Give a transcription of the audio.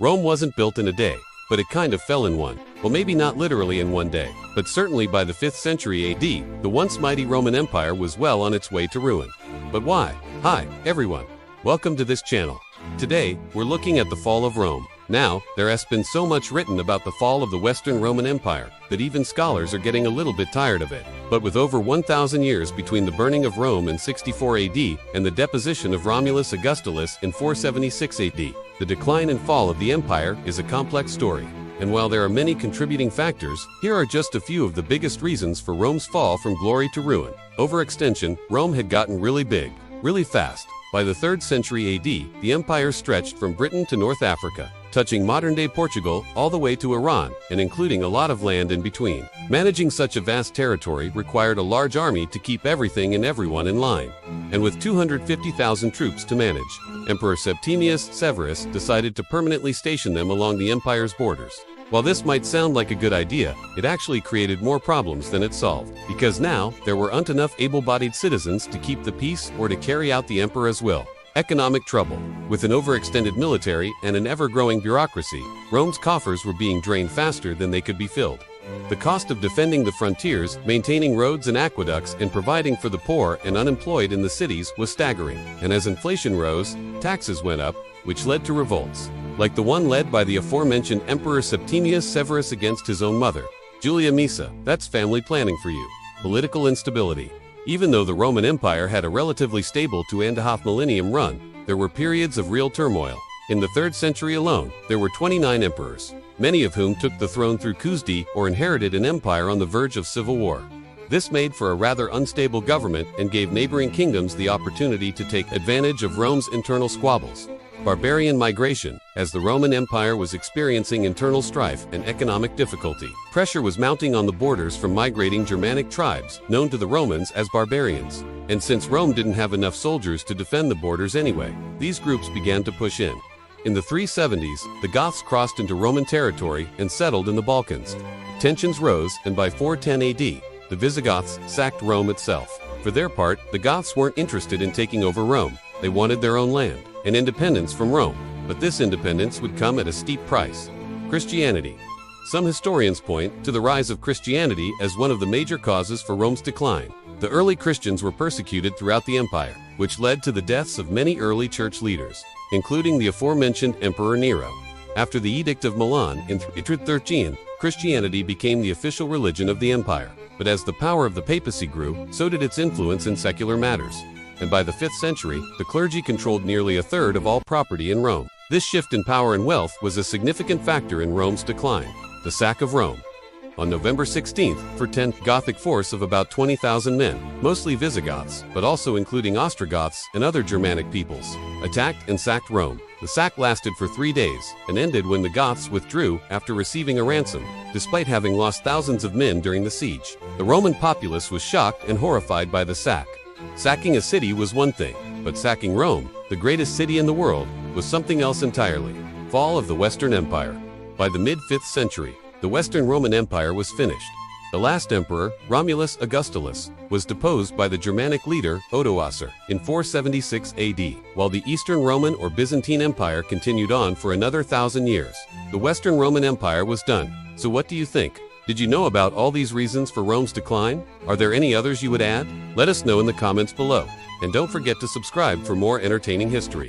Rome wasn't built in a day, but it kind of fell in one. Well, maybe not literally in one day, but certainly by the 5th century AD, the once mighty Roman Empire was well on its way to ruin. But why? Hi, everyone. Welcome to this channel. Today, we're looking at the fall of Rome. Now, there has been so much written about the fall of the Western Roman Empire that even scholars are getting a little bit tired of it. But with over 1,000 years between the burning of Rome in 64 AD and the deposition of Romulus Augustulus in 476 AD, the decline and fall of the empire is a complex story. And while there are many contributing factors, here are just a few of the biggest reasons for Rome's fall from glory to ruin. Overextension. Rome had gotten really big, really fast. By the 3rd century AD, the empire stretched from Britain to North Africa, touching modern-day Portugal all the way to Iran, and including a lot of land in between. Managing such a vast territory required a large army to keep everything and everyone in line. And with 250,000 troops to manage, Emperor Septimius Severus decided to permanently station them along the empire's borders. While this might sound like a good idea, it actually created more problems than it solved, because now there weren't enough able-bodied citizens to keep the peace or to carry out the emperor's will. Economic trouble. With an overextended military and an ever-growing bureaucracy, Rome's coffers were being drained faster than they could be filled. The cost of defending the frontiers, maintaining roads and aqueducts, and providing for the poor and unemployed in the cities was staggering. And as inflation rose, taxes went up, which led to revolts, like the one led by the aforementioned Emperor Septimius Severus against his own mother, Julia Maesa. That's family planning for you. Political instability. Even though the Roman Empire had a relatively stable 2.5 millennium run, there were periods of real turmoil. In the 3rd century alone, there were 29 emperors, many of whom took the throne through coups d'etat or inherited an empire on the verge of civil war. This made for a rather unstable government and gave neighboring kingdoms the opportunity to take advantage of Rome's internal squabbles. Barbarian migration. As the Roman Empire was experiencing internal strife and economic difficulty, pressure was mounting on the borders from migrating Germanic tribes, known to the Romans as barbarians. And since Rome didn't have enough soldiers to defend the borders anyway, these groups began to push in. In the 370s, the Goths crossed into Roman territory and settled in the Balkans. Tensions rose, and by 410 AD, the Visigoths sacked Rome itself. For their part, the Goths weren't interested in taking over Rome. They wanted their own land and independence from Rome, but this independence would come at a steep price. Christianity. Some historians point to the rise of Christianity as one of the major causes for Rome's decline. The early Christians were persecuted throughout the empire, which led to the deaths of many early church leaders, including the aforementioned Emperor Nero. After the Edict of Milan in 313, Christianity became the official religion of the empire. But as the power of the papacy grew, so did its influence in secular matters. And by the 5th century, the clergy controlled nearly a third of all property in Rome. This shift in power and wealth was a significant factor in Rome's decline. The sack of Rome. On November 16th, for 10 Gothic force of about 20,000 men, mostly Visigoths, but also including Ostrogoths and other Germanic peoples, attacked and sacked Rome. The sack lasted for 3 days and ended when the Goths withdrew after receiving a ransom, despite having lost thousands of men during the siege. The Roman populace was shocked and horrified by the sack. Sacking a city was one thing, but sacking Rome, the greatest city in the world, was something else entirely. Fall of the Western Empire. By the mid-5th century, the Western Roman Empire was finished. The last emperor, Romulus Augustulus, was deposed by the Germanic leader Odoacer in 476 AD, while the Eastern Roman or Byzantine Empire continued on for another 1,000 years. The Western Roman Empire was done. So what do you think? Did you know about all these reasons for Rome's decline? Are there any others you would add? Let us know in the comments below. And don't forget to subscribe for more entertaining history.